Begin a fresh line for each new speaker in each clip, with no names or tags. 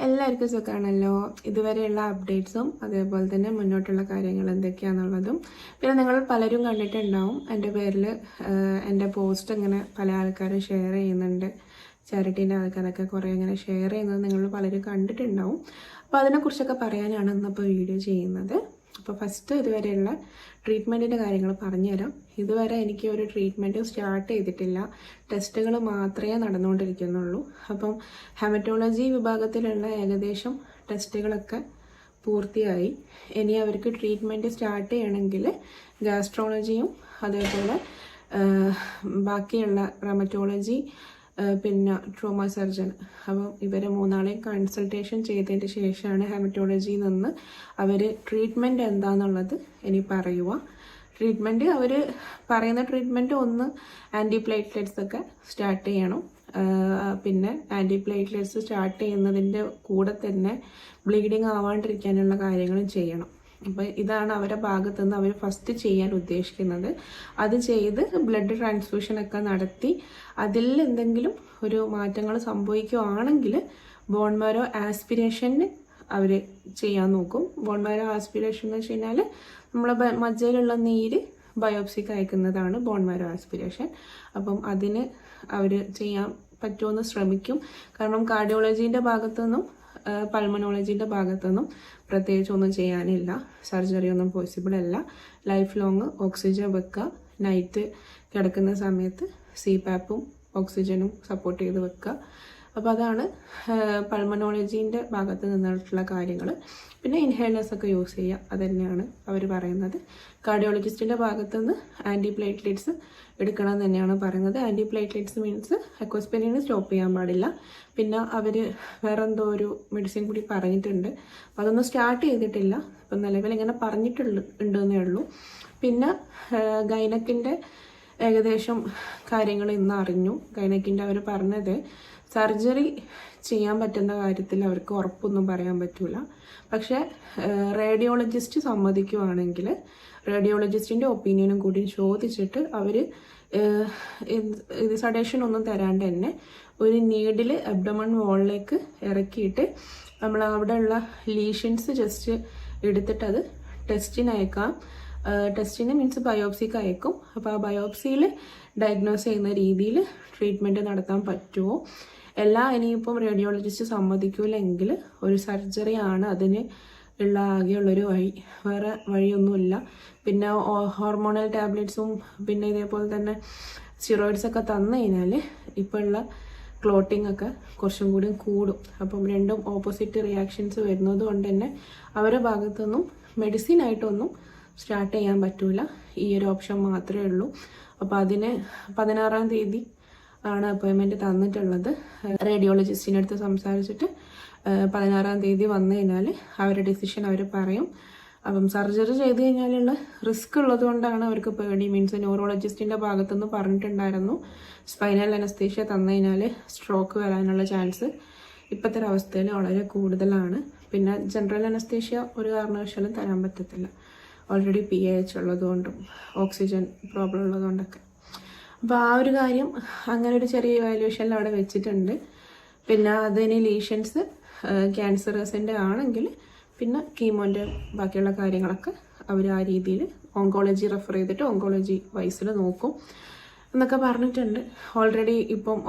എല്ലാവർക്കും സുഖമാണല്ലോ. ഇതുവരെയുള്ള അപ്ഡേറ്റ്സും അതേപോലെ തന്നെ മുന്നോട്ടുള്ള കാര്യങ്ങൾ എന്തൊക്കെയാണെന്നുള്ളതും പിന്നെ നിങ്ങൾ പലരും കണ്ടിട്ടുണ്ടാവും. എൻ്റെ പേരിൽ എൻ്റെ പോസ്റ്റ് ഇങ്ങനെ പല ആൾക്കാരും ഷെയർ ചെയ്യുന്നുണ്ട്. ചാരിറ്റീൻ്റെ ആൾക്കാരൊക്കെ കുറേ ഇങ്ങനെ ഷെയർ ചെയ്യുന്നത് നിങ്ങൾ പലരും കണ്ടിട്ടുണ്ടാവും. അപ്പോൾ അതിനെക്കുറിച്ചൊക്കെ പറയാനാണ് ഇന്നിപ്പോൾ വീഡിയോ ചെയ്യുന്നത്. അപ്പോൾ ഫസ്റ്റ് ഇതുവരെയുള്ള ട്രീറ്റ്മെൻറ്റിൻ്റെ കാര്യങ്ങൾ പറഞ്ഞുതരാം. ഇതുവരെ എനിക്ക് ഒരു ട്രീറ്റ്മെൻറ്റ് സ്റ്റാർട്ട് ചെയ്തിട്ടില്ല. ടെസ്റ്റുകൾ മാത്രമേ നടന്നുകൊണ്ടിരിക്കുന്നുള്ളൂ. അപ്പം ഹെമറ്റോളജി വിഭാഗത്തിലുള്ള ഏകദേശം ടെസ്റ്റുകളൊക്കെ പൂർത്തിയായി. ഇനി അവർക്ക് ട്രീറ്റ്മെൻറ്റ് സ്റ്റാർട്ട് ചെയ്യണമെങ്കിൽ ഗാസ്ട്രോളജിയും അതേപോലെ ബാക്കിയുള്ള റമറ്റോളജി പിന്നെ ട്രോമ സർജൻ, അപ്പം ഇവരെ മൂന്നാളെയും കൺസൾട്ടേഷൻ ചെയ്തതിന് ശേഷമാണ് ഹെമറ്റോളജിയിൽ നിന്ന് അവർ ട്രീറ്റ്മെൻറ്റ് എന്താണെന്നുള്ളത് ഇനി പറയുക. ട്രീറ്റ്മെൻറ്റ് അവർ പറയുന്ന ട്രീറ്റ്മെൻറ്റ് ഒന്ന് ആൻറ്റിപ്ലേറ്റ്ലെറ്റ്സ് ഒക്കെ സ്റ്റാർട്ട് ചെയ്യണം. പിന്നെ ആൻറ്റിപ്ലേറ്റ്ലെറ്റ്സ് സ്റ്റാർട്ട് ചെയ്യുന്നതിൻ്റെ കൂടെ തന്നെ ബ്ലീഡിങ് ആവാണ്ടിരിക്കാനുള്ള കാര്യങ്ങളും ചെയ്യണം. അപ്പോൾ ഇതാണ് അവരുടെ ഭാഗത്തു നിന്ന് അവർ ഫസ്റ്റ് ചെയ്യാൻ ഉദ്ദേശിക്കുന്നത്. അത് ചെയ്ത് ബ്ലഡ് ട്രാൻസ്ഫ്യൂഷനൊക്കെ നടത്തി അതിൽ എന്തെങ്കിലും ഒരു മാറ്റങ്ങൾ സംഭവിക്കുകയാണെങ്കിൽ ബോൺ മാരോ ആസ്പിരേഷന് അവർ ചെയ്യാൻ നോക്കും. ബോൺ മാരോ ആസ്പിരേഷൻ എന്ന് വെച്ച് കഴിഞ്ഞാൽ നമ്മളെ മജ്ജയിലുള്ള നീര് ബയോപ്സിക്ക് അയക്കുന്നതാണ് ബോൺ മാരോ ആസ്പിരേഷൻ. അപ്പം അതിന് അവർ ചെയ്യാൻ പറ്റുമെന്ന് ശ്രമിക്കും. കാരണം കാർഡിയോളജീൻ്റെ ഭാഗത്തുനിന്നും പൾമനോളജീൻ്റെ ഭാഗത്തുനിന്നും പ്രത്യേകിച്ച് ഒന്നും ചെയ്യാനില്ല. സർജറി ഒന്നും പോസിബിൾ അല്ല. ലൈഫ് ലോങ് ഓക്സിജൻ വെക്കുക. നൈറ്റ് കിടക്കുന്ന സമയത്ത് CPAPും ഓക്സിജനും സപ്പോർട്ട് ചെയ്ത് വെക്കുക. അപ്പോൾ അതാണ് പൾമനോളജീൻ്റെ ഭാഗത്ത് നിന്നിട്ടുള്ള കാര്യങ്ങൾ. പിന്നെ ഇൻഹേലേഴ്സൊക്കെ യൂസ് ചെയ്യുക, അത് തന്നെയാണ് അവർ പറയുന്നത്. കാർഡിയോളജിസ്റ്റിൻ്റെ ഭാഗത്തുനിന്ന് ആൻറ്റിപ്ലേറ്റ്ലെറ്റ്സ് എടുക്കണം എന്ന് തന്നെയാണ് പറയുന്നത്. ആൻറ്റിപ്ലേറ്റ്ലെറ്റ്സ് മീൻസ് എക്കോസ്പെരിന് സ്റ്റോപ്പ് ചെയ്യാൻ പാടില്ല. പിന്നെ അവർ വേറെ എന്തോ ഒരു മെഡിസിൻ കൂടി പറഞ്ഞിട്ടുണ്ട്. അപ്പോൾ അതൊന്നും സ്റ്റാർട്ട് ചെയ്തിട്ടില്ല. ഇപ്പം നിലവിൽ ഇങ്ങനെ പറഞ്ഞിട്ടുണ്ടെന്നേ ഉള്ളൂ. പിന്നെ ഗൈനക്കിൻ്റെ ഏകദേശം കാര്യങ്ങൾ ഇന്ന് അറിഞ്ഞു. ഗൈനക്കിൻ്റെ അവർ പറഞ്ഞത് സർജറി ചെയ്യാൻ പറ്റുന്ന കാര്യത്തിൽ അവർക്ക് ഉറപ്പൊന്നും പറയാൻ പറ്റില്ല. പക്ഷേ റേഡിയോളജിസ്റ്റ് സമ്മതിക്കുവാണെങ്കിൽ റേഡിയോളജിസ്റ്റിൻ്റെ ഒപ്പീനിയനും കൂടി ചോദിച്ചിട്ട് അവർ ഇത് സഡേഷൻ ഒന്നും തരാണ്ട് തന്നെ ഒരു നീഡിൽ അബ്ഡമൺ വോളിലേക്ക് ഇറക്കിയിട്ട് നമ്മൾ അവിടെയുള്ള ലീഷൻസ് ജസ്റ്റ് എടുത്തിട്ട് അത് ടെസ്റ്റിന് അയക്കാം. ടെസ്റ്റിന് മീൻസ് ബയോപ്സിക്ക് അയക്കും. അപ്പോൾ ആ ബയോപ്സിയിൽ ഡയഗ്നോസ് ചെയ്യുന്ന രീതിയിൽ ട്രീറ്റ്മെൻറ്റ് നടത്താൻ പറ്റുമോ ഇനിയിപ്പം റേഡിയോളജിസ്റ്റ് സമ്മതിക്കില്ലെങ്കിൽ ഒരു സർജറിയാണ് അതിന് ഉള്ള ആകെയുള്ളൊരു വഴി. വേറെ വഴിയൊന്നുമില്ല. പിന്നെ ഹോർമോണൽ ടാബ്ലറ്റ്സും പിന്നെ ഇതേപോലെ തന്നെ സ്റ്റിറോയിഡ്സൊക്കെ തന്നു കഴിഞ്ഞാൽ ഇപ്പോൾ ഉള്ള ക്ലോട്ടിംഗ് ഒക്കെ കുറച്ചും കൂടി കൂടും. അപ്പം രണ്ടും ഓപ്പോസിറ്റ് റിയാക്ഷൻസ് വരുന്നത് കൊണ്ട് തന്നെ അവരുടെ ഭാഗത്തുനിന്നും മെഡിസിനായിട്ടൊന്നും സ്റ്റാർട്ട് ചെയ്യാൻ പറ്റില്ല. ഈ ഒരു ഓപ്ഷൻ മാത്രമേ ഉള്ളൂ. അപ്പോൾ അതിന് 16-ാം തീയതി ആണ് അപ്പോയിൻമെൻറ്റ് തന്നിട്ടുള്ളത്. റേഡിയോളജിസ്റ്റിൻ്റെ അടുത്ത് സംസാരിച്ചിട്ട് 16-ാം തീയതി വന്നു കഴിഞ്ഞാൽ അവരുടെ ഡിസിഷൻ അവർ പറയും. അപ്പം സർജറി ചെയ്ത് കഴിഞ്ഞാലുള്ള റിസ്ക് ഉള്ളത് കൊണ്ടാണ് അവർക്ക് പേടി. മീൻസ് ന്യൂറോളജിസ്റ്റിൻ്റെ ഭാഗത്തുനിന്ന് പറഞ്ഞിട്ടുണ്ടായിരുന്നു സ്പൈനൽ അനസ്തീഷ്യ തന്നു കഴിഞ്ഞാൽ സ്ട്രോക്ക് വരാനുള്ള ചാൻസ് ഇപ്പോഴത്തെ അവസ്ഥയിൽ വളരെ കൂടുതലാണ്. പിന്നെ ജനറൽ അനസ്തീഷ്യ ഒരു കാരണവശാലും തരാൻ പറ്റത്തില്ല. ഓൾറെഡി PAH ഉള്ളതുകൊണ്ടും ഓക്സിജൻ പ്രോബ്ലം ഉള്ളതുകൊണ്ടൊക്കെ. അപ്പോൾ ആ ഒരു കാര്യം അങ്ങനെ ഒരു ചെറിയ ഇവാലുവേഷനിൽ അവിടെ വെച്ചിട്ടുണ്ട്. പിന്നെ അതിന് ലീഷൻസ് ക്യാൻസറസിൻ്റെ ആണെങ്കിൽ പിന്നെ കീമോൻ്റെ ബാക്കിയുള്ള കാര്യങ്ങളൊക്കെ അവർ ആ രീതിയിൽ ഓങ്കോളജി റെഫർ ചെയ്തിട്ട് ഓങ്കോളജി വൈസിൽ നോക്കും എന്നൊക്കെ പറഞ്ഞിട്ടുണ്ട്. ഓൾറെഡി ഇപ്പം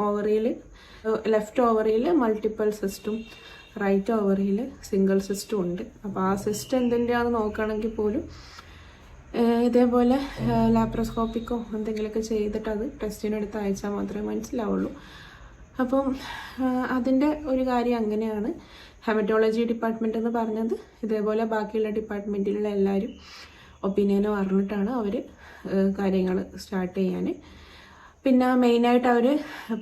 ലെഫ്റ്റ് ഓവറിയിൽ മൾട്ടിപ്പിൾ സിസ്റ്റും റൈറ്റ് ഓവറിയിൽ സിംഗിൾ സിസ്റ്റും ഉണ്ട്. അപ്പോൾ ആ സിസ്റ്റം എന്തിൻ്റെയാണെന്ന് നോക്കുകയാണെങ്കിൽ പോലും ഇതേപോലെ ലാപ്രോസ്കോപ്പിക്കോ എന്തെങ്കിലുമൊക്കെ ചെയ്തിട്ട് അത് ടെസ്റ്റിനെടുത്ത് അയച്ചാൽ മാത്രമേ മനസ്സിലാവുള്ളൂ. അപ്പം അതിൻ്റെ ഒരു കാര്യം അങ്ങനെയാണ്. ഹെമറ്റോളജി ഡിപ്പാർട്ട്മെൻ്റ് എന്ന് പറഞ്ഞത് ഇതേപോലെ ബാക്കിയുള്ള ഡിപ്പാർട്ട്മെൻറ്റിലുള്ള എല്ലാവരും ഒപ്പീനിയന് പറഞ്ഞിട്ടാണ് അവർ കാര്യങ്ങൾ സ്റ്റാർട്ട് ചെയ്യാൻ. പിന്നെ മെയിനായിട്ട് അവർ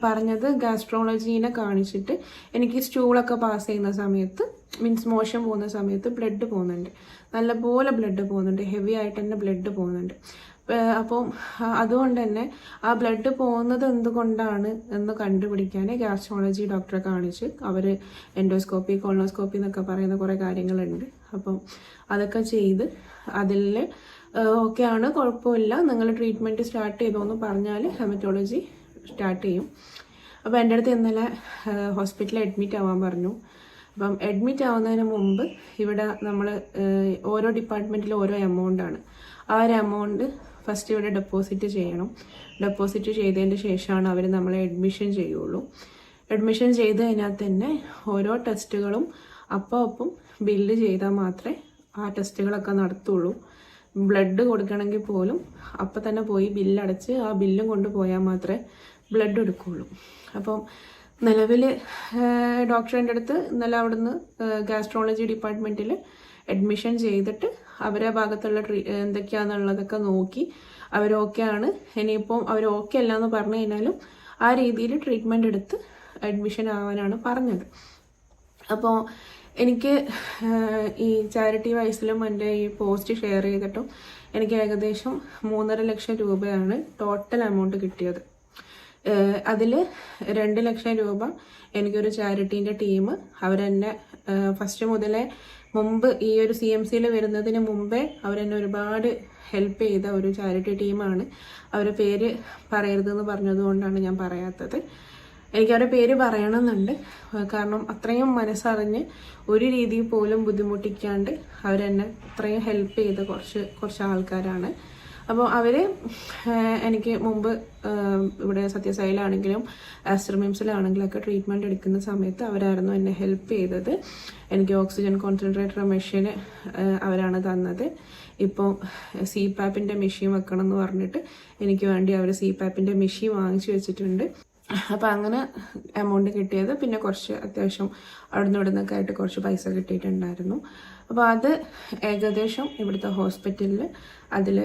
പറഞ്ഞത് ഗാസ്ട്രോളജീനെ കാണിച്ചിട്ട് എനിക്ക് സ്റ്റൂളൊക്കെ പാസ് ചെയ്യുന്ന സമയത്ത് മീൻസ് മോഷൻ പോകുന്ന സമയത്ത് ബ്ലഡ് പോകുന്നുണ്ട്, നല്ലപോലെ ബ്ലഡ് പോകുന്നുണ്ട്, ഹെവി ആയിട്ട് തന്നെ ബ്ലഡ് പോകുന്നുണ്ട്. അപ്പം അതുകൊണ്ട് തന്നെ ആ ബ്ലഡ് പോകുന്നത് എന്തുകൊണ്ടാണ് എന്ന് കണ്ടുപിടിക്കാൻ ഗാസ്ട്രോളജി ഡോക്ടറെ കാണിച്ച് അവർ എൻഡോസ്കോപ്പി കോളോസ്കോപ്പി എന്നൊക്കെ പറയുന്ന കുറേ കാര്യങ്ങളുണ്ട്. അപ്പം അതൊക്കെ ചെയ്ത് അതിൽ ഓക്കെയാണ്, കുഴപ്പമില്ല, നിങ്ങൾ ട്രീറ്റ്മെൻറ്റ് സ്റ്റാർട്ട് ചെയ്തോന്ന് പറഞ്ഞാൽ ഹെമറ്റോളജി സ്റ്റാർട്ട് ചെയ്യും. അപ്പോൾ എൻ്റെ അടുത്ത് ഇന്നലെ ഹോസ്പിറ്റലിൽ അഡ്മിറ്റ് ആവാൻ പറഞ്ഞു. അപ്പം അഡ്മിറ്റ് ആവുന്നതിന് മുമ്പ് ഇവിടെ നമ്മൾ ഓരോ ഡിപ്പാർട്ട്മെൻറ്റിലും ഓരോ എമൗണ്ടാണ്. ആ ഒരു എമൗണ്ട് ഫസ്റ്റ് ഇവിടെ ഡെപ്പോസിറ്റ് ചെയ്യണം. ഡെപ്പോസിറ്റ് ചെയ്തതിന് ശേഷമാണ് അവർ നമ്മളെ അഡ്മിഷൻ ചെയ്യുള്ളൂ. അഡ്മിഷൻ ചെയ്ത് കഴിഞ്ഞാൽ തന്നെ ഓരോ ടെസ്റ്റുകളും അപ്പം ബില്ല് ചെയ്താൽ മാത്രമേ ആ ടെസ്റ്റുകളൊക്കെ നടത്തുള്ളൂ. ബ്ലഡ് കൊടുക്കണമെങ്കിൽ പോലും അപ്പം തന്നെ പോയി ബില്ലടച്ച് ആ ബില്ലും കൊണ്ടുപോയാൽ മാത്രമേ ബ്ലഡ് എടുക്കുകയുള്ളൂ. അപ്പം നിലവിൽ ഡോക്ടറിൻ്റെ അടുത്ത് ഇന്നലെ അവിടുന്ന് ഗാസ്ട്രോളജി ഡിപ്പാർട്ട്മെൻറ്റിൽ അഡ്മിഷൻ ചെയ്തിട്ട് അവരെ ഭാഗത്തുള്ള എന്തൊക്കെയാണെന്നുള്ളതൊക്കെ നോക്കി അവർ ഓക്കെ ആണ്. ഇനിയിപ്പം അവർ ഓക്കെ അല്ല എന്ന് പറഞ്ഞു കഴിഞ്ഞാലും ആ രീതിയിൽ ട്രീറ്റ്മെൻറ്റ് എടുത്ത് അഡ്മിഷൻ ആവാനാണ് പറഞ്ഞത്. അപ്പോൾ എനിക്ക് ഈ ചാരിറ്റി വൈസിലും എൻ്റെ ഈ പോസ്റ്റ് ഷെയർ ചെയ്തിട്ടും എനിക്ക് ഏകദേശം 3.5 ലക്ഷം രൂപയാണ് ടോട്ടൽ എമൗണ്ട് കിട്ടിയത്. അതിൽ 2 ലക്ഷം രൂപ എനിക്കൊരു ചാരിറ്റീൻ്റെ ടീം അവരെന്നെ ഫസ്റ്റ് മുതലേ മുമ്പ് ഈ ഒരു CMCയിൽ വരുന്നതിന് മുമ്പേ അവരെന്നെ ഒരുപാട് ഹെൽപ്പ് ചെയ്ത ഒരു ചാരിറ്റി ടീമാണ്. അവരുടെ പേര് പറയരുതെന്ന് പറഞ്ഞതുകൊണ്ടാണ് ഞാൻ പറയാത്തത്. എനിക്ക് അവരുടെ പേര് പറയണമെന്നുണ്ട്, കാരണം അത്രയും മനസ്സറിഞ്ഞ് ഒരു രീതിയിൽ പോലും ബുദ്ധിമുട്ടിക്കാണ്ട് അവരെന്നെ അത്രയും ഹെൽപ്പ് ചെയ്ത കുറച്ച് ആൾക്കാരാണ്. അപ്പോൾ അവർ എനിക്ക് മുമ്പ് ഇവിടെ സത്യസായിലാണെങ്കിലും ആസ്റ്റർ മിംസിലാണെങ്കിലൊക്കെ ട്രീറ്റ്മെൻറ്റ് എടുക്കുന്ന സമയത്ത് അവരായിരുന്നു എന്നെ ഹെൽപ്പ് ചെയ്തത്. എനിക്ക് ഓക്സിജൻ കോൺസെൻട്രേറ്റർ മെഷീൻ അവരാണ് തന്നത്. ഇപ്പോൾ CPAPൻ്റെ മെഷീൻ വെക്കണം എന്ന് പറഞ്ഞിട്ട് എനിക്ക് വേണ്ടി അവർ CPAPൻ്റെ മെഷീൻ വാങ്ങിച്ചു വെച്ചിട്ടുണ്ട്. അപ്പോൾ അങ്ങനെ എമൗണ്ട് കിട്ടിയത്. പിന്നെ കുറച്ച് അത്യാവശ്യം അവിടുന്ന് ഇവിടുന്നൊക്കെ ആയിട്ട് കുറച്ച് പൈസ കിട്ടിയിട്ടുണ്ടായിരുന്നു. അപ്പോൾ അത് ഏകദേശം ഇവിടുത്തെ ഹോസ്പിറ്റലിൽ അതിൽ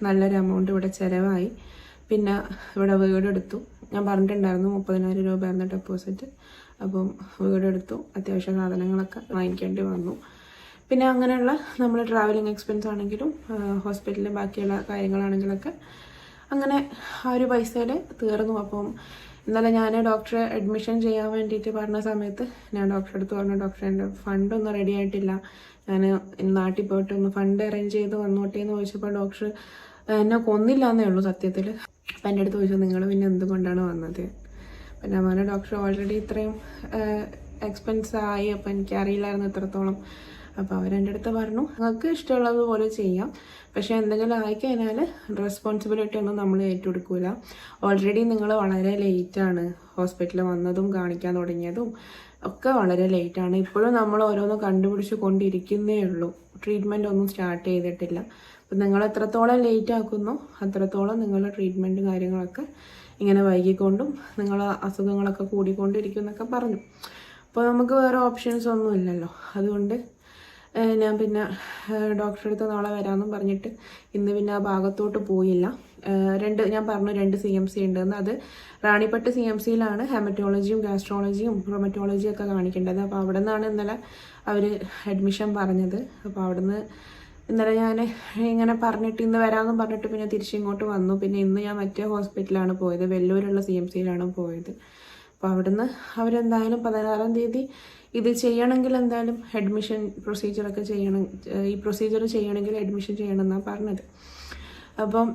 നല്ലൊരു എമൗണ്ട് ഇവിടെ ചിലവായി. പിന്നെ ഇവിടെ വീടെടുത്തു. ഞാൻ പറഞ്ഞിട്ടുണ്ടായിരുന്നു 30,000 രൂപയായിരുന്നു ഡെപ്പോസിറ്റ്. അപ്പം വീടെടുത്തു. അത്യാവശ്യം സാധനങ്ങളൊക്കെ വാങ്ങിക്കേണ്ടി വന്നു. പിന്നെ അങ്ങനെയുള്ള നമ്മൾ ട്രാവലിംഗ് എക്സ്പെൻസ് ആണെങ്കിലും ഹോസ്പിറ്റലിൽ ബാക്കിയുള്ള കാര്യങ്ങളാണെങ്കിലൊക്കെ അങ്ങനെ ആ ഒരു പൈസയിൽ തീർന്നു. അപ്പം ഇന്നലെ ഞാൻ ഡോക്ടറെ അഡ്മിഷൻ ചെയ്യാൻ വേണ്ടിയിട്ട് പറഞ്ഞ സമയത്ത് ഞാൻ ഡോക്ടറെ അടുത്ത് പറഞ്ഞു, ഡോക്ടറെ എൻ്റെ ഫണ്ടൊന്നും റെഡി ആയിട്ടില്ല, ഞാൻ നാട്ടിൽ പോയിട്ട് ഒന്ന് ഫണ്ട് അറേഞ്ച് ചെയ്ത് വന്നോട്ടെ എന്ന് ചോദിച്ചപ്പോൾ ഡോക്ടർ എന്നെ കൊന്നില്ല എന്നേ ഉള്ളൂ സത്യത്തിൽ. അപ്പം എൻ്റെ അടുത്ത് ചോദിച്ചു, നിങ്ങൾ പിന്നെ എന്തുകൊണ്ടാണ് വന്നത്? അപ്പം ഞാൻ പറഞ്ഞു, ഡോക്ടർ ഓൾറെഡി ഇത്രയും എക്സ്പെൻസ് ആയി, അപ്പം എനിക്കറിയില്ലായിരുന്നു ഇത്രത്തോളം. അപ്പോൾ അവരെൻ്റെ അടുത്ത് പറഞ്ഞു, നിങ്ങൾക്ക് ഇഷ്ടമുള്ളതുപോലെ ചെയ്യാം, പക്ഷേ എന്തെങ്കിലും ആയിക്കഴിഞ്ഞാൽ റെസ്പോൺസിബിലിറ്റി ഒന്നും നമ്മൾ ഏറ്റെടുക്കില്ല. ഓൾറെഡി നിങ്ങൾ വളരെ ലേറ്റാണ് ഹോസ്പിറ്റലിൽ വന്നതും കാണിക്കാൻ തുടങ്ങിയതും ഒക്കെ വളരെ ലേറ്റാണ്. ഇപ്പോഴും നമ്മൾ ഓരോന്ന് കണ്ടുപിടിച്ച് കൊണ്ടിരിക്കുന്നേ ഉള്ളൂ. ട്രീറ്റ്മെൻറ്റ് ഒന്നും സ്റ്റാർട്ട് ചെയ്തിട്ടില്ല. അപ്പം നിങ്ങൾ എത്രത്തോളം ലേറ്റ് ആക്കുന്നോ അത്രത്തോളം നിങ്ങളുടെ ട്രീറ്റ്മെൻറ്റും കാര്യങ്ങളൊക്കെ ഇങ്ങനെ വൈകിക്കൊണ്ടും നിങ്ങളെ അസുഖങ്ങളൊക്കെ കൂടിക്കൊണ്ടിരിക്കും എന്നൊക്കെ പറഞ്ഞു. അപ്പോൾ നമുക്ക് വേറെ ഓപ്ഷൻസ് ഒന്നും ഇല്ലല്ലോ. അതുകൊണ്ട് ഞാൻ പിന്നെ ഡോക്ടറെ അടുത്ത് നാളെ വരാമെന്നും പറഞ്ഞിട്ട് ഇന്ന് പിന്നെ ആ ഭാഗത്തോട്ട് പോയില്ല. ഞാൻ പറഞ്ഞു 2 CMC ഉണ്ടെന്ന്. അത് റാണിപ്പട്ട് CMCയിലാണ് ഹെമറ്റോളജിയും ഗാസ്ട്രോളജിയും റൊമറ്റോളജിയും ഒക്കെ കാണിക്കേണ്ടത്. അപ്പോൾ അവിടെ നിന്നാണ് ഇന്നലെ അവർ അഡ്മിഷൻ പറഞ്ഞത്. അപ്പോൾ അവിടുന്ന് ഇന്നലെ ഞാൻ ഇങ്ങനെ പറഞ്ഞിട്ട് ഇന്ന് വരാമെന്നും പറഞ്ഞിട്ട് പിന്നെ തിരിച്ചിങ്ങോട്ട് വന്നു. പിന്നെ ഇന്ന് ഞാൻ മറ്റേ ഹോസ്പിറ്റലാണ് പോയത്, വെല്ലൂരുള്ള CMCയിലാണ് പോയത്. അപ്പോൾ അവിടുന്ന് അവരെന്തായാലും 16-ാം തീയതി ഇത് ചെയ്യണമെങ്കിൽ എന്തായാലും അഡ്മിഷൻ പ്രൊസീജിയറൊക്കെ ചെയ്യണം, ഈ പ്രൊസീജിയർ ചെയ്യണമെങ്കിൽ അഡ്മിഷൻ ചെയ്യണമെന്നാണ് പറഞ്ഞത്. അപ്പം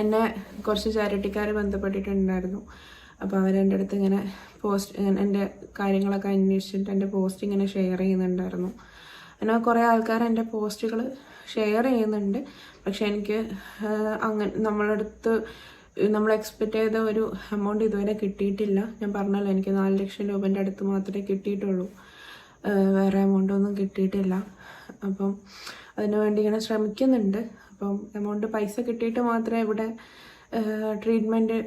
എന്നെ കുറച്ച് ചാരിറ്റിക്കാർ ബന്ധപ്പെട്ടിട്ടുണ്ടായിരുന്നു. അപ്പോൾ അവരെൻ്റെ അടുത്ത് ഇങ്ങനെ എൻ്റെ കാര്യങ്ങളൊക്കെ അന്വേഷിച്ചിട്ട് എൻ്റെ പോസ്റ്റ് ഇങ്ങനെ ഷെയർ ചെയ്യുന്നുണ്ടായിരുന്നു. അങ്ങനെ കുറേ ആൾക്കാർ എൻ്റെ പോസ്റ്റുകൾ ഷെയർ ചെയ്യുന്നുണ്ട്. പക്ഷെ എനിക്ക് അങ്ങനെ നമ്മൾ എക്സ്പെക്റ്റ് ചെയ്ത ഒരു എമൗണ്ട് ഇതുവരെ കിട്ടിയിട്ടില്ല. ഞാൻ പറഞ്ഞല്ലോ, എനിക്ക് 4 ലക്ഷം രൂപേൻ്റെ അടുത്ത് മാത്രമേ കിട്ടിയിട്ടുള്ളൂ, വേറെ എമൗണ്ട് ഒന്നും കിട്ടിയിട്ടില്ല. അപ്പം അതിനുവേണ്ടി ഇങ്ങനെ ശ്രമിക്കുന്നുണ്ട്. അപ്പം എമൗണ്ട് പൈസ കിട്ടിയിട്ട് മാത്രമേ ഇവിടെ ട്രീറ്റ്മെൻറ്റ്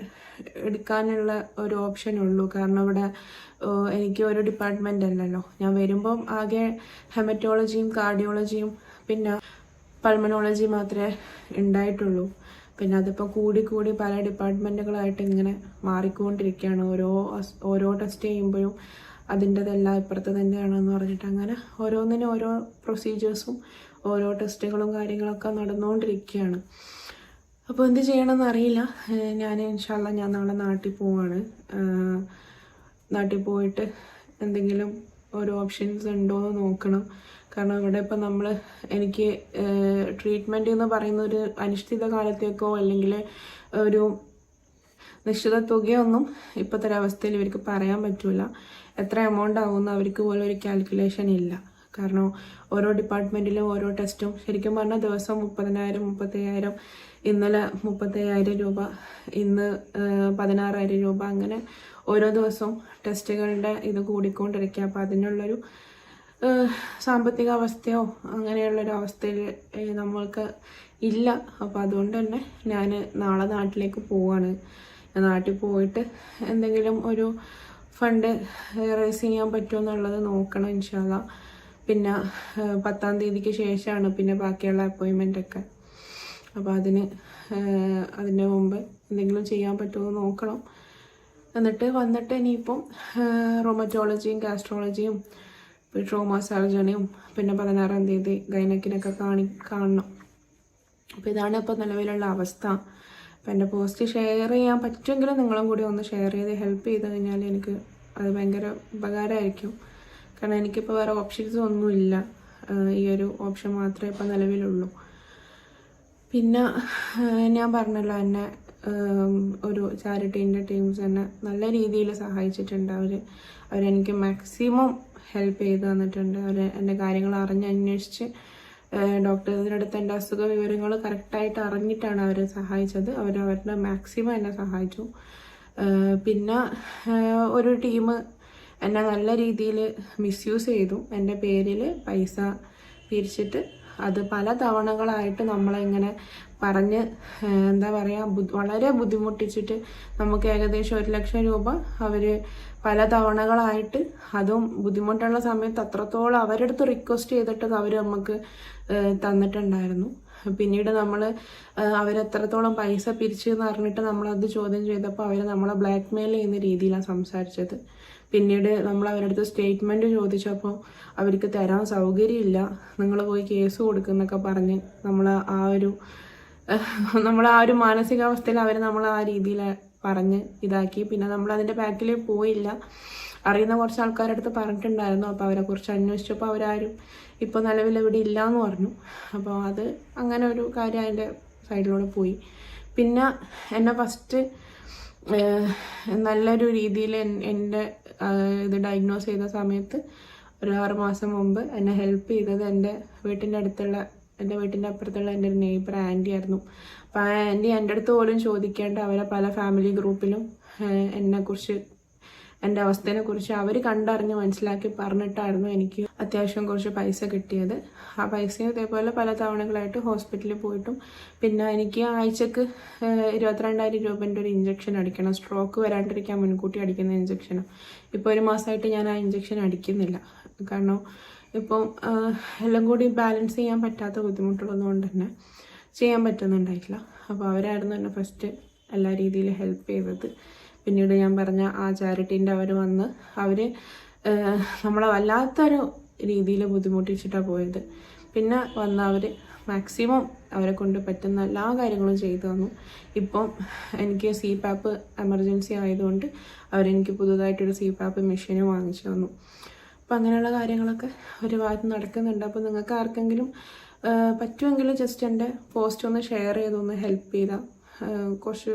എടുക്കാനുള്ള ഒരു ഓപ്ഷൻ ഉള്ളൂ. കാരണം ഇവിടെ എനിക്ക് ഒരു ഡിപ്പാർട്ട്മെൻ്റ് അല്ലല്ലോ. ഞാൻ വരുമ്പം ആകെ ഹെമറ്റോളജിയും കാർഡിയോളജിയും പിന്നെ പൾമനോളജി മാത്രമേ ഉണ്ടായിട്ടുള്ളൂ. പിന്നെ അതിപ്പോൾ കൂടി പല ഡിപ്പാർട്ട്മെൻറ്റുകളായിട്ട് ഇങ്ങനെ മാറിക്കൊണ്ടിരിക്കുകയാണ്. ഓരോ ടെസ്റ്റ് ചെയ്യുമ്പോഴും അതിൻ്റെതെല്ലാം ഇപ്പുറത്ത് തന്നെയാണെന്ന് പറഞ്ഞിട്ട് അങ്ങനെ ഓരോന്നിനും ഓരോ പ്രൊസീജിയേഴ്സും ഓരോ ടെസ്റ്റുകളും കാര്യങ്ങളൊക്കെ നടന്നുകൊണ്ടിരിക്കുകയാണ്. അപ്പോൾ എന്ത് ചെയ്യണമെന്ന് അറിയില്ല. ഞാൻ ഇൻഷാല്ലാ ഞാൻ നാളെ നാട്ടിൽ പോവാണ്. നാട്ടിൽ പോയിട്ട് എന്തെങ്കിലും ഓരോ ഓപ്ഷൻസ് ഉണ്ടോ എന്ന് നോക്കണം. കാരണം ഇവിടെ ഇപ്പം എനിക്ക് ട്രീറ്റ്മെൻറ്റ് എന്ന് പറയുന്ന ഒരു അനിശ്ചിത കാലത്തേക്കോ അല്ലെങ്കിൽ ഒരു നിശ്ചിത തുകയൊന്നും ഇപ്പോഴത്തെ ഒരവസ്ഥയിൽ ഇവർക്ക് പറയാൻ പറ്റില്ല. എത്ര എമൗണ്ട് ആവുമെന്ന് അവർക്ക് പോലും ഒരു കാൽക്കുലേഷൻ ഇല്ല. കാരണം ഓരോ ഡിപ്പാർട്ട്മെൻറ്റിലും ഓരോ ടെസ്റ്റും ശരിക്കും പറഞ്ഞാൽ ദിവസം 30,000 35,000, ഇന്നലെ 35,000 രൂപ, ഇന്ന് 16,000 രൂപ, അങ്ങനെ ഓരോ ദിവസവും ടെസ്റ്റുകളുടെ ഇത് കൂടിക്കൊണ്ടിരിക്കുക. അപ്പോൾ അതിനുള്ളൊരു സാമ്പത്തിക അവസ്ഥയോ അങ്ങനെയുള്ളൊരു അവസ്ഥയിൽ നമ്മൾക്ക് ഇല്ല. അപ്പോൾ അതുകൊണ്ട് തന്നെ ഞാൻ നാളെ നാട്ടിലേക്ക് പോവാണ്. നാട്ടിൽ പോയിട്ട് എന്തെങ്കിലും ഒരു ഫണ്ട് റേസ് ചെയ്യാൻ പറ്റുമോ എന്നുള്ളത് നോക്കണം ഇൻഷാ അല്ലാഹ്. പിന്നെ 10-ാം തീയതിക്ക് ശേഷമാണ് പിന്നെ ബാക്കിയുള്ള അപ്പോയിൻമെൻ്റൊക്കെ. അപ്പോൾ അതിൻ്റെ മുമ്പ് എന്തെങ്കിലും ചെയ്യാൻ പറ്റുമോ നോക്കണം. എന്നിട്ട് വന്നിട്ട് ഇനിയിപ്പം റൊമറ്റോളജിയും ഗാസ്ട്രോളജിയും ട്രോമ സർജണിയും പിന്നെ 16-ാം തീയതി ഗൈനക്കിനൊക്കെ കാണണം. അപ്പോൾ ഇതാണ് ഇപ്പോൾ നിലവിലുള്ള അവസ്ഥ. അപ്പോൾ എൻ്റെ പോസ്റ്റ് ഷെയർ ചെയ്യാൻ പറ്റുമെങ്കിലും നിങ്ങളും കൂടി ഒന്ന് ഷെയർ ചെയ്ത് ഹെൽപ്പ് ചെയ്ത് കഴിഞ്ഞാൽ എനിക്ക് അത് ഭയങ്കര ഉപകാരമായിരിക്കും. കാരണം എനിക്കിപ്പോൾ വേറെ ഓപ്ഷൻസ് ഒന്നുമില്ല. ഈ ഒരു ഓപ്ഷൻ മാത്രമേ ഇപ്പോൾ നിലവിലുള്ളൂ. പിന്നെ ഞാൻ പറഞ്ഞല്ലോ, എന്നെ ഒരു ചാരിറ്റീൻ്റെ ടീംസ് എന്നെ നല്ല രീതിയിൽ സഹായിച്ചിട്ടുണ്ട്. അവരെനിക്ക് മാക്സിമം ഹെൽപ്പ് ചെയ്ത് തന്നിട്ടുണ്ട്. എൻ്റെ കാര്യങ്ങൾ അന്വേഷിച്ച് ഡോക്ടേഴ്സിൻ്റെ അടുത്ത് എൻ്റെ അസുഖ വിവരങ്ങൾ കറക്റ്റായിട്ട് അറിഞ്ഞിട്ടാണ് അവർ സഹായിച്ചത്. അവരുടെ മാക്സിമം എന്നെ സഹായിച്ചു. പിന്നെ ഒരു ടീം എന്നെ നല്ല രീതിയിൽ മിസ്യൂസ് ചെയ്തു. എൻ്റെ പേരിൽ പൈസ പിരിച്ചിട്ട് അത് പല തവണകളായിട്ട് നമ്മളിങ്ങനെ പറഞ്ഞ് എന്താ പറയുക വളരെ ബുദ്ധിമുട്ടിച്ചിട്ട് നമുക്ക് ഏകദേശം 1 ലക്ഷം രൂപ അവർ പല തവണകളായിട്ട്, അതും ബുദ്ധിമുട്ടുള്ള സമയത്ത് അത്രത്തോളം അവരുടെ അടുത്ത് റിക്വസ്റ്റ് ചെയ്തിട്ട് അവർ നമുക്ക് തന്നിട്ടുണ്ടായിരുന്നു. പിന്നീട് നമ്മൾ അവരെത്രത്തോളം പൈസ പിരിച്ചെന്ന് അറിഞ്ഞിട്ട് നമ്മളത് ചോദ്യം ചെയ്തപ്പോൾ അവർ നമ്മളെ ബ്ലാക്ക് മെയിൽ ചെയ്യുന്ന രീതിയിലാണ് സംസാരിച്ചത്. പിന്നീട് നമ്മൾ അവരുടെ അടുത്ത് സ്റ്റേറ്റ്മെൻറ്റ് ചോദിച്ചപ്പോൾ അവർക്ക് തരാൻ സൗകര്യമില്ല, നിങ്ങൾ പോയി കേസ് കൊടുക്കുന്നൊക്കെ പറഞ്ഞ് നമ്മൾ ആ ഒരു മാനസികാവസ്ഥയിൽ അവർ നമ്മൾ ആ രീതിയിൽ പറഞ്ഞ് ഇതാക്കി. പിന്നെ നമ്മൾ അതിൻ്റെ ബാക്കിൽ പോയില്ല. അറിയുന്ന കുറച്ച് ആൾക്കാരുടെ അടുത്ത് പറഞ്ഞിട്ടുണ്ടായിരുന്നു. അപ്പോൾ അവരെക്കുറിച്ച് അന്വേഷിച്ചപ്പോൾ അവരാരും ഇപ്പോൾ നിലവിൽ ഇവിടെ ഇല്ല എന്ന് പറഞ്ഞു. അപ്പോൾ അത് അങ്ങനെ ഒരു കാര്യം അതിൻ്റെ സൈഡിലൂടെ പോയി. പിന്നെ എന്നെ ഫസ്റ്റ് നല്ലൊരു രീതിയിൽ എൻ്റെ ഇത് ഡയഗ്നോസ് ചെയ്ത സമയത്ത് ഒരു 6 മാസം മുമ്പ് എന്നെ ഹെൽപ്പ് ചെയ്തത് എൻ്റെ വീട്ടിൻ്റെ അപ്പുറത്തുള്ള എൻ്റെ ഒരു നെയ്ബർ ആൻറ്റി ആയിരുന്നു. അപ്പോൾ ആ ആൻറ്റി എൻ്റെ അടുത്ത് പോലും ചോദിക്കേണ്ട അവരെ പല ഫാമിലി ഗ്രൂപ്പിലും എന്നെക്കുറിച്ച്, എൻ്റെ അവസ്ഥയെക്കുറിച്ച് അവർ കണ്ടറിഞ്ഞ് മനസ്സിലാക്കി പറഞ്ഞിട്ടായിരുന്നു എനിക്ക് അത്യാവശ്യം കുറച്ച് പൈസ കിട്ടിയത്. ആ പൈസയും ഇതേപോലെ പല തവണകളായിട്ട് ഹോസ്പിറ്റലിൽ പോയിട്ടും, പിന്നെ എനിക്ക് ആഴ്ചക്ക് 22,000 രൂപേൻ്റെ ഒരു ഇഞ്ചക്ഷൻ അടിക്കണം. സ്ട്രോക്ക് വരാണ്ടിരിക്കാൻ മുൻകൂട്ടി അടിക്കുന്ന ഇഞ്ചക്ഷനാണ്. ഇപ്പോൾ 1 മാസമായിട്ട് ഞാൻ ആ ഇഞ്ചക്ഷൻ അടിക്കുന്നില്ല. കാരണം ഇപ്പം എല്ലാം കൂടി ബാലൻസ് ചെയ്യാൻ പറ്റാത്ത ബുദ്ധിമുട്ടുള്ളതുകൊണ്ട് തന്നെ ചെയ്യാൻ പറ്റുന്നുണ്ടായിട്ടില്ല. അപ്പോൾ അവരായിരുന്നു എന്നെ ഫസ്റ്റ് എല്ലാ രീതിയിലും ഹെൽപ്പ് ചെയ്തത്. പിന്നീട് ഞാൻ പറഞ്ഞ ആ ചാരിറ്റീൻ്റെ അവർ വന്ന് നമ്മളെ വല്ലാത്തൊരു രീതിയിൽ ബുദ്ധിമുട്ടിച്ചിട്ടാണ് പോയത്. പിന്നെ വന്ന് അവർ മാക്സിമം അവരെ കൊണ്ട് പറ്റുന്ന എല്ലാ കാര്യങ്ങളും ചെയ്തു തന്നു. ഇപ്പം എനിക്ക് CPAP എമർജൻസി ആയതുകൊണ്ട് അവരെനിക്ക് പുതുതായിട്ടൊരു CPAP മെഷീന് വാങ്ങിച്ചു തന്നു. അപ്പം അങ്ങനെയുള്ള കാര്യങ്ങളൊക്കെ ഒരു ഭാഗത്ത് നടക്കുന്നുണ്ട്. അപ്പോൾ നിങ്ങൾക്ക് ആർക്കെങ്കിലും പറ്റുമെങ്കിലും ജസ്റ്റ് എൻ്റെ പോസ്റ്റ് ഒന്ന് ഷെയർ ചെയ്തൊന്ന് ഹെൽപ്പ് ചെയ്താൽ കുറച്ച്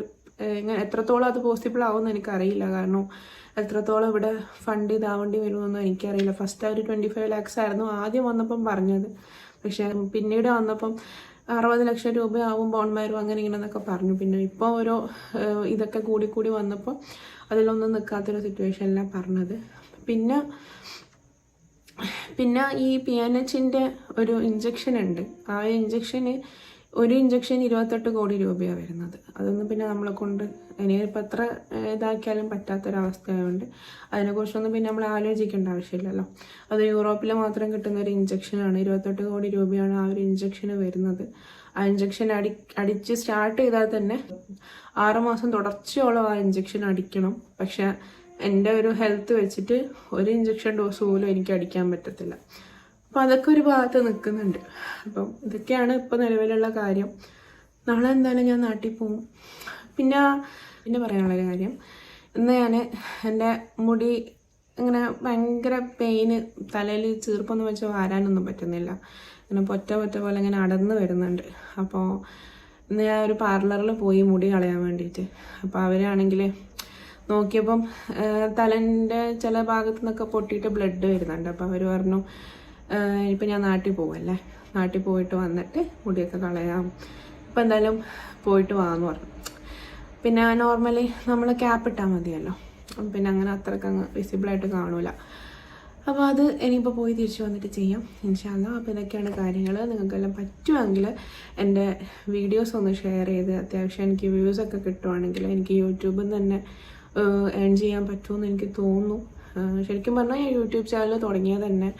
എത്രത്തോളം അത് പോസിബിൾ ആവുമെന്ന് എനിക്കറിയില്ല. കാരണം എത്രത്തോളം ഇവിടെ ഫണ്ട് ഇതാവേണ്ടി വരുമെന്നൊന്നും എനിക്കറിയില്ല. ഫസ്റ്റ് അവർ 25 lakhs ആയിരുന്നു ആദ്യം വന്നപ്പം പറഞ്ഞത്. പക്ഷേ പിന്നീട് വന്നപ്പം 60 ലക്ഷം രൂപയാവും ബോൺമാരും അങ്ങനെ ഇങ്ങനെന്നൊക്കെ പറഞ്ഞു. പിന്നെ ഇപ്പോൾ ഓരോ ഇതൊക്കെ കൂടി വന്നപ്പോൾ അതിലൊന്നും നിൽക്കാത്തൊരു സിറ്റുവേഷനിലാണ് പറഞ്ഞത്. പിന്നെ ഈ PNHൻ്റെ ഒരു ഇഞ്ചക്ഷൻ ഉണ്ട്. ആ ഒരു ഇഞ്ചക്ഷൻ 28 കോടി രൂപയാണ് വരുന്നത്. അതൊന്നും പിന്നെ നമ്മളെ കൊണ്ട് ഇനിയിപ്പോൾ എത്ര ഇതാക്കിയാലും പറ്റാത്തൊരവസ്ഥയായതുകൊണ്ട് അതിനെക്കുറിച്ചൊന്നും പിന്നെ നമ്മൾ ആലോചിക്കേണ്ട ആവശ്യമില്ലല്ലോ. അത് യൂറോപ്പിൽ മാത്രം കിട്ടുന്ന ഒരു ഇഞ്ചക്ഷനാണ്. 28 കോടി രൂപയാണ് ആ ഒരു ഇഞ്ചക്ഷന് വരുന്നത്. ആ ഇഞ്ചക്ഷൻ അടിച്ച് സ്റ്റാർട്ട് ചെയ്താൽ തന്നെ 6 മാസം തുടർച്ചയോളം ആ ഇഞ്ചക്ഷൻ അടിക്കണം. പക്ഷെ എൻ്റെ ഒരു ഹെൽത്ത് വെച്ചിട്ട് ഒരു ഇഞ്ചക്ഷൻ ഡോസ് പോലും എനിക്ക് അടിക്കാൻ പറ്റത്തില്ല. അപ്പോൾ അതൊക്കെ ഒരു ഭാഗത്ത് നിൽക്കുന്നുണ്ട്. അപ്പം ഇതൊക്കെയാണ് ഇപ്പോൾ നിലവിലുള്ള കാര്യം. നാളെ എന്തായാലും ഞാൻ നാട്ടിൽ പോകും. പിന്നെ പറയാനുള്ളൊരു കാര്യം, ഇന്ന് ഞാൻ എൻ്റെ മുടി ഇങ്ങനെ ഭയങ്കര പെയിന്, തലയിൽ ചീർപ്പൊന്നും വെച്ച് വാരാനൊന്നും പറ്റുന്നില്ല. ഇങ്ങനെ പൊറ്റ പോലെ ഇങ്ങനെ അടന്ന് വരുന്നുണ്ട്. അപ്പോൾ ഇന്ന് ഞാൻ ഒരു പാർലറിൽ പോയി മുടി കളയാൻ വേണ്ടിയിട്ട്. അപ്പോൾ അവരാണെങ്കിൽ നോക്കിയപ്പം തലൻ്റെ ചില ഭാഗത്തു നിന്നൊക്കെ പൊട്ടിയിട്ട് ബ്ലഡ് വരുന്നുണ്ട്. അപ്പോൾ അവർ പറഞ്ഞു ഇപ്പം ഞാൻ നാട്ടിൽ പോവല്ലേ, നാട്ടിൽ പോയിട്ട് വന്നിട്ട് മുടിയൊക്കെ കളയാം, ഇപ്പം എന്തായാലും പോയിട്ട് വാന്ന് പറഞ്ഞു. പിന്നെ നോർമലി നമ്മൾ ക്യാപ്പ് ഇട്ടാൽ മതിയല്ലോ, പിന്നെ അങ്ങനെ അത്രയ്ക്ക് അങ്ങ് വിസിബിളായിട്ട് കാണൂല. അപ്പോൾ അത് ഇനിയിപ്പോൾ പോയി തിരിച്ചു വന്നിട്ട് ചെയ്യാം ഇൻഷാ അല്ലാ. അപ്പോൾ ഇതൊക്കെയാണ് കാര്യങ്ങൾ. നിങ്ങൾക്കെല്ലാം പറ്റുമെങ്കിൽ എൻ്റെ വീഡിയോസ് ഒന്ന് ഷെയർ ചെയ്ത് അത്യാവശ്യം എനിക്ക് വ്യൂസൊക്കെ കിട്ടുവാണെങ്കിൽ എനിക്ക് യൂട്യൂബിൽ നിന്ന് തന്നെ ഏൺ ചെയ്യാൻ പറ്റുമെന്ന് എനിക്ക് തോന്നുന്നു. ശരിക്കും പറഞ്ഞാൽ ഞാൻ യൂട്യൂബ് ചാനൽ തുടങ്ങിയത് തന്നെ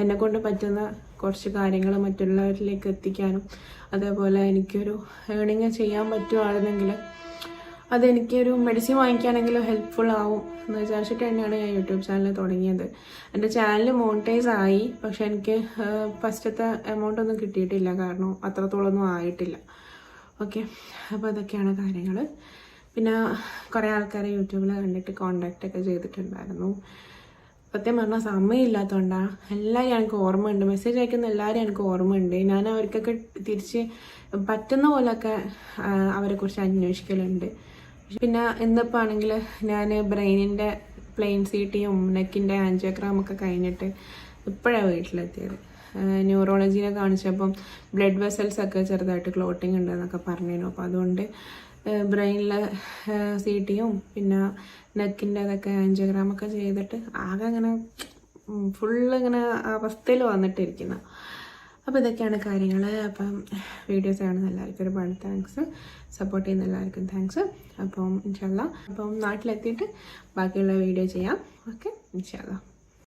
എന്നെക്കൊണ്ട് പറ്റുന്ന കുറച്ച് കാര്യങ്ങൾ മറ്റുള്ളവരിലേക്ക് എത്തിക്കാനും അതേപോലെ എനിക്കൊരു ഏണിങ് ചെയ്യാൻ പറ്റുവാണെന്നെങ്കിൽ അതെനിക്കൊരു മെഡിസിൻ വാങ്ങിക്കുകയാണെങ്കിലും ഹെൽപ്ഫുൾ ആവും എന്ന് വിചാരിച്ചിട്ട് തന്നെയാണ് ഞാൻ യൂട്യൂബ് ചാനൽ തുടങ്ങിയത്. എൻ്റെ ചാനൽ മോണിറ്റൈസ് ആയി, പക്ഷെ എനിക്ക് ഫസ്റ്റത്തെ എമൗണ്ട് ഒന്നും കിട്ടിയിട്ടില്ല, കാരണം അത്രത്തോളമൊന്നും ആയിട്ടില്ല. ഓക്കെ, അപ്പോൾ അതൊക്കെയാണ് കാര്യങ്ങൾ. പിന്നെ കുറേ ആൾക്കാരെ യൂട്യൂബിൽ കണ്ടിട്ട് കോണ്ടാക്റ്റ് ഒക്കെ ചെയ്തിട്ടുണ്ടായിരുന്നു. സത്യം പറഞ്ഞാൽ സമയമില്ലാത്തതുകൊണ്ടാണ്. എല്ലാവരും എനിക്ക് ഓർമ്മയുണ്ട്, മെസ്സേജ് അയക്കുന്ന എല്ലാവരും എനിക്ക് ഓർമ്മയുണ്ട്. ഞാൻ അവർക്കൊക്കെ തിരിച്ച് പറ്റുന്ന പോലെയൊക്കെ അവരെക്കുറിച്ച് അന്വേഷിക്കലുണ്ട്. പിന്നെ ഇന്നിപ്പോൾ ആണെങ്കിൽ ഞാൻ ബ്രെയിനിൻ്റെ പ്ലെയിൻ CTയും നെക്കിൻ്റെ ആൻജിയോഗ്രാമൊക്കെ കഴിഞ്ഞിട്ട് ഇപ്പോഴാണ് വീട്ടിലെത്തിയത്. ന്യൂറോളജിനെ കാണിച്ചപ്പം ബ്ലഡ് വെസൽസ് ഒക്കെ ചെറുതായിട്ട് ക്ലോട്ടിങ് ഉണ്ടെന്നൊക്കെ പറഞ്ഞിരുന്നു. അപ്പോൾ അതുകൊണ്ട് ബ്രെയിനിൽ CTയും പിന്നെ നെക്കിൻ്റെ അതൊക്കെ ആൻജിയോഗ്രാമൊക്കെ ചെയ്തിട്ട് ആകെ അങ്ങനെ ഫുള്ള് ഇങ്ങനെ അവസ്ഥയിൽ വന്നിട്ടിരിക്കുന്ന. അപ്പോൾ ഇതൊക്കെയാണ് കാര്യങ്ങൾ. അപ്പം വീഡിയോസ് കാണുന്ന എല്ലാവർക്കും ഒരുപാട് താങ്ക്സ്, സപ്പോർട്ട് ചെയ്യുന്ന എല്ലാവർക്കും താങ്ക്സ്. അപ്പം ഇൻഷാ അല്ലാ അപ്പം നാട്ടിലെത്തിയിട്ട് ബാക്കിയുള്ള വീഡിയോ ചെയ്യാം. ഓക്കെ, ഇൻഷാ അല്ലാ.